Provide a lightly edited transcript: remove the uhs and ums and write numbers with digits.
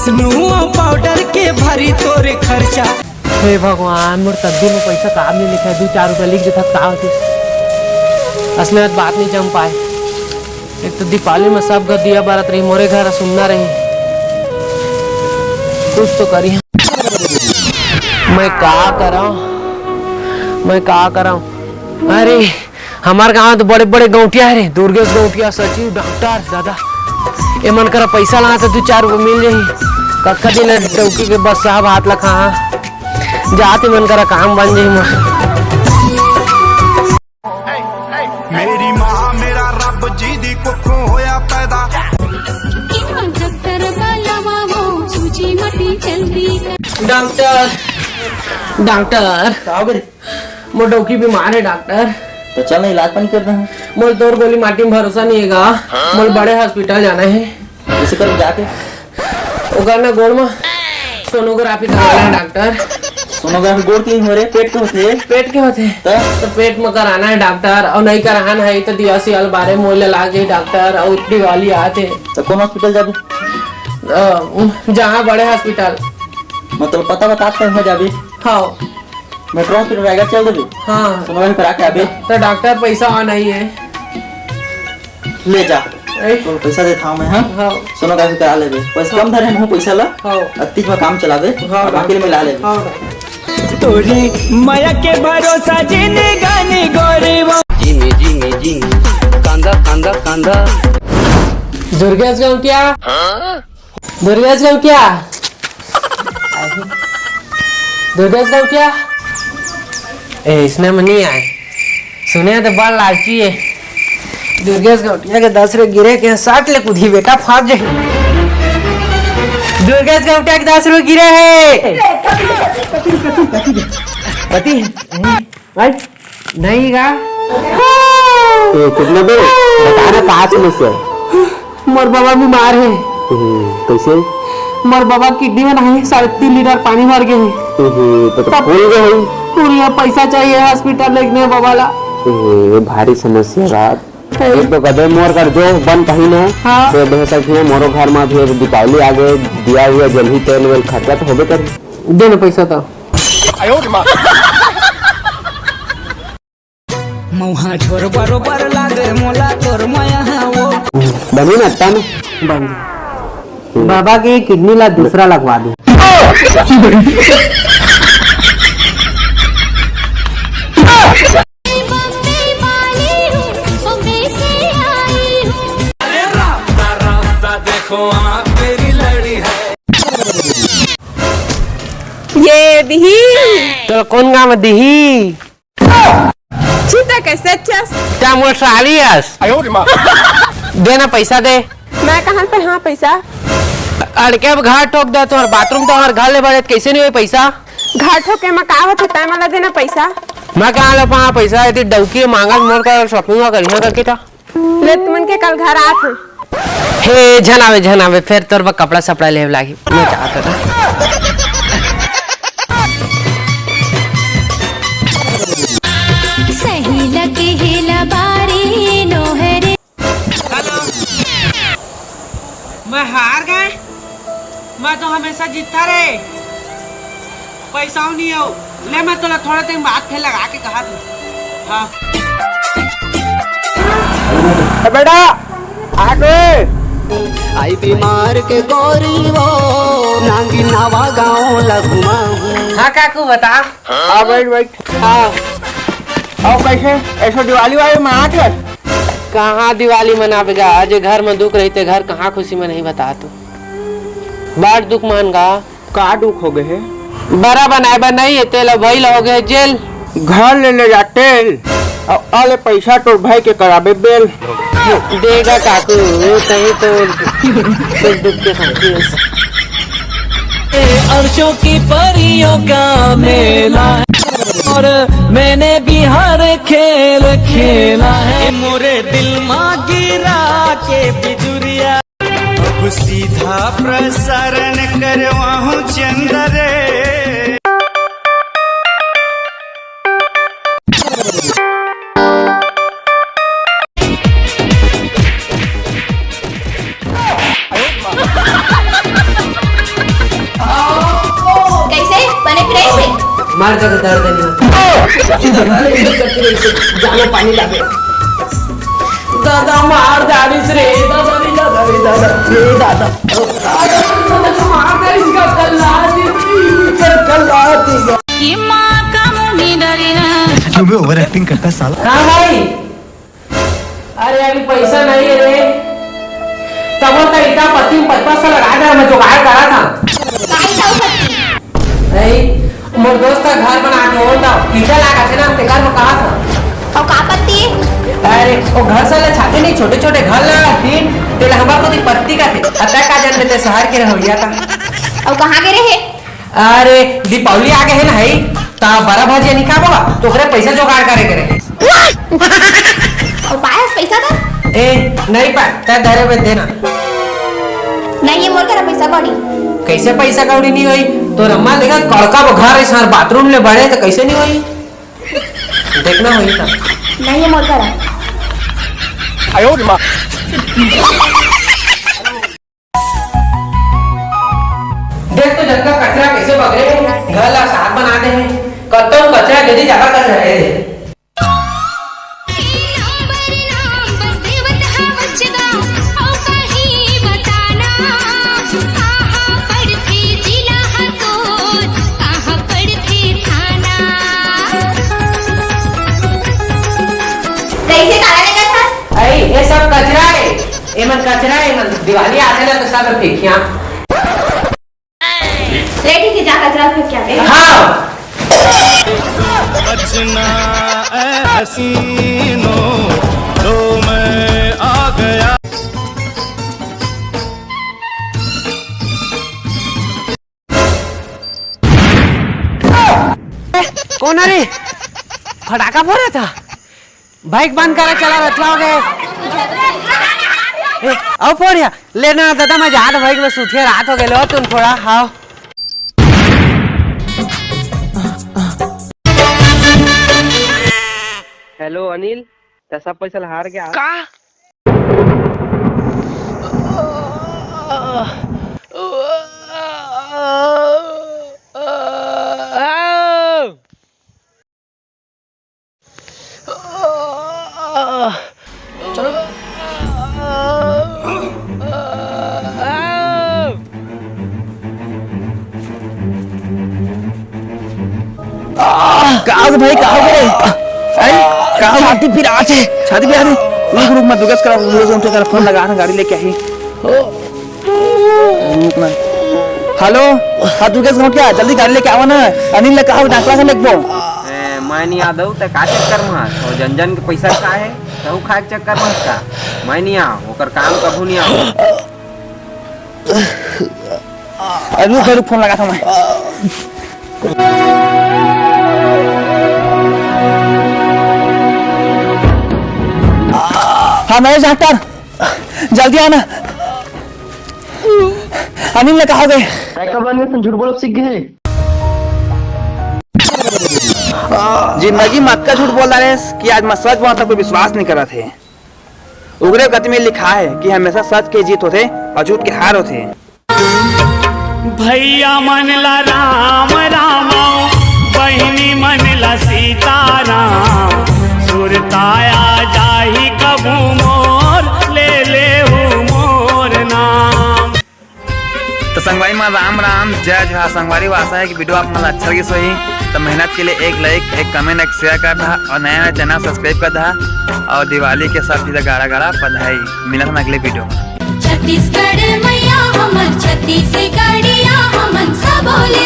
Vishnu powder के भरी तोरे खर्चा। हे भगवान, मोर तद्दू में पैसा काम नहीं लिखा है, 2-4 रुपया लिख देता का होती। असलियत बात नहीं जम पाए। एक तो दीपावली में सब घर दिया बारत रही, मोरे घर सुनना रही। कुछ तो करी। मैं का कराऊं? अरे हमारे गांव तो बड़े बड़े गौटिया है, दुर्गेश गौटिया, सचिव, डॉक्टर दादा। ये मन करा पैसा लाना तो 2-4 रुपये मिल जाही। कक्का दिन डौकी के बस साहब हाथ लखा जाते मन करा काम बन जाही। मेरी माँ मेरा रब जी दी कुखों होया पैदा। डॉक्टर मोर डौकी बीमार है डॉक्टर। तो चल ना इलाज पानी कर रहे हैं। मोर दौर गोली माटी में भरोसा नहीं है गा। मोर बड़े हॉस्पिटल जाना है। इसे कर जाके उगर ना गोड़ में सोनोग्राफी कराना है डॉक्टर। सोनोग्राफी गोड़ की हो रहे, पेट के होते हैं। पेट के होते तो पेट में कराना है डॉक्टर। और नहीं कराना है तो दिवासी वाल बारे मोल लागे डॉक्टर। और दिवाली आते तो कौन हॉस्पिटल जाबे? जहाँ बड़े हॉस्पिटल मतलब पता बताते हो जाबे। हाँ मेट्रो हॉस्पिटल रहेगा, चल देबे। हाँ सोनोग्राफी करा के आबे। तो डॉक्टर पैसा वहाँ नहीं है, ले जा तो पैसा देता हूँ मैं। हाँ सोनोग्राफी करा लेबे। पैसा कम धरे हम पैसा ला। हाँ अत्तीज में काम चलावे। हाँ बाकी में ला लेबे। तोरी माया के भरोसा जीने गाने गोरे वो जिंगी कांदा कांदा कांदा। दुर्गेश गाँव क्या? दुर्गेश गाँव क्या? दुर्गेश गाँव क्या? ए इसने में नहीं आए। सुने तो बड़ लालची है। दुर्गेश गौटिया के 10 रुपये गिरे के 60 ले कुदी बेटा फाट जाए। दुर्गेश गौटिया के 10 रुपये गिरे है। पति नहीं गा कितने बे बताना कहाँ से ले? मोर बाबा बीमार है। कैसे? मोर बाबा किडनी में नहीं 3.5 लीटर पानी भर गए हैं। तो फूल गए पूरी पैसा चाहिए हॉस्पिटल लेने बाबा ला। भारी समस्या रात। एक तो कदम मोर कर दो बंद कहीं ना। हाँ। तो बेहतर है मोरो घर में फिर दीपावली आ गए, दिया हुआ जल्दी तेल वेल खर्चा तो होबे कर। दे ना पैसा तो। मौहा छोर बरोबर लागे मोला तोर माया वो बनी ना तन बंद। बाबा के किडनी ला दूसरा लगवा दो। ये दिही तो कौन गाँव में दिही? चीता कैसे चस? क्या मोर सालियस? देना पैसा दे। मैं कहाँ पे? हाँ पैसा अड़के अब घर ठोक दे तो बाथरूम तो हमारे घर ले बढ़े कैसे नहीं हुए पैसा? घर ठोके में का होता है? मला देना पैसा। मैं कहाँ ले पा पैसा? यदि डौकी मांगा मोर का शॉपिंग करिया करके था। ले तुमन के कल घर आत है। हे झनावे फिर तोर बा कपड़ा सपड़ा ले लागी। मैं चाहता था सही लगे हेला बारी नोहरे। मैं हार गए। मैं तो हमेशा जीतता रहे। पैसा नहीं हो ले, मैं तो थोड़ा टाइम बात थे लगा के कहा तू। हाँ बेटा आगे आई बीमार के गोरी वो नांगी नावा गाँव लगमा। हाँ काकू बता। हाँ बैठ। हाँ और कैसे ऐसा दिवाली वाले मना थे? कहाँ दिवाली मनावेगा? आज घर में दुख रहते घर कहाँ खुशी में नहीं बता तू। बड़ दुख मानगा। का दुख हो गए है? बड़ा बनाए बा नहीं है तेल भइल हो गए जेल। घर ले जा तेल और अले पैसा तो भाई के कराबे बेल। देगा काकू तही तो सुख दुख के साथी अर्शों की परियों का मेला है और मैंने भी हर खेल खेला है। मोरे दिल माँ गिरा के बिजुरिया अब सीधा प्रसारण करवाऊं चंदरे। हमार जगह दर्द नहीं जानो पानी लागे दादा मार दाड़ीस रे दादा रे दादा रे दादा ए दादा मार दाड़ीस का कल्ला दी ये माँ का मुंडी डरेना क्यों बे ओवर एक्टिंग करता है साला? हाँ भाई अरे अभी पैसा नहीं है रे तब तो इतना पति पचपा से लगा था मैं जुगाड़ करा था नहीं मोर दोस्त का घर बना के होता कीड़ा लगा थे ना ते घर में कहा था और का पत्ती अरे वो घर से ले छाते नहीं छोटे छोटे घर लगा तीन तेल हमार को दी पत्ती का थे अतः का जन में ते शहर के रहोया था और कहाँ के रहे अरे दीपावली आ गए है ना है ता बड़ा भाजी नहीं खा बोला तो करे पैसा जुगाड़ करे करे और पाया पैसा था ए नहीं पा ते धरे में देना नहीं ये मोर का पैसा कौड़ी कैसे पैसा कौड़ी नहीं हुई तो रम्मा देखा कड़का वो घर है बाथरूम ले बड़े तो कैसे नहीं हुई देखना हुई था नहीं ये मोर का देख तो जनता कचरा कैसे बगरे घर ला साथ बना दे हैं कत्तो कचरा यदि ज्यादा कर रहे हैं ये सब कचरा है ये मन कचरा है मन दिवाली आते ना तो सब फेंकिया ठीक है जा कचरा फेंक के आते हाँ बचना ऐ हसीनो तो मैं आ गया। कौन अरे फटाका फोड़ रहा था बाइक बंद करा चला रहा हो गए आओ फोड़िया लेना दादा मैं जा बाइक में सुथिया रात हो गए तुम थोड़ा हाँ हेलो अनिल तसा पैसा हार गया का कहाँ भाई कहाँ गए? कहाँ छाती फिर आज है छाती पे आ रही रुक मत दुगस करा उनके तरफ फोन लगा गाड़ी लेके आई रुकना हेलो हाँ दुगस गाँव क्या जल्दी गाड़ी लेके आवा ना अनिल ने कहा डाकला से लेके मैं नहीं आदऊ तो का चक्कर में और जन जन के पैसा का है तो खा के चक्कर में का मैं नहीं आ ओकर काम कभू नहीं आओ अरे रुक फोन लगा था मैं हाँ मैं डॉक्टर जल्दी आना अनिल ने कहा गए झूठ बोलो सीख गए जिंदगी मत का झूठ बोल रहे कि आज मैं सच बोलता कोई विश्वास नहीं कर रहे थे उगरे गति में लिखा है कि हमेशा सच के जीत होते और झूठ के हार होते भैया मनला राम राम बहिनी मनला सीताराम सुरताया जाही कबू मोर ले मोर नाम। तो संगवारी माँ राम राम जय जय संगवारी आशा है कि वीडियो आप मतलब अच्छा लगी सही तो मेहनत के लिए एक लाइक एक कमेंट एक शेयर कर था और नया चैनल सब्सक्राइब कर था और दिवाली के सब चीज़ गाड़ा गाड़ा बधाई मिला था अगले वीडियो में। छत्तीसगढ़ मैया हमन छत्तीसगढ़िया हमन सब बोले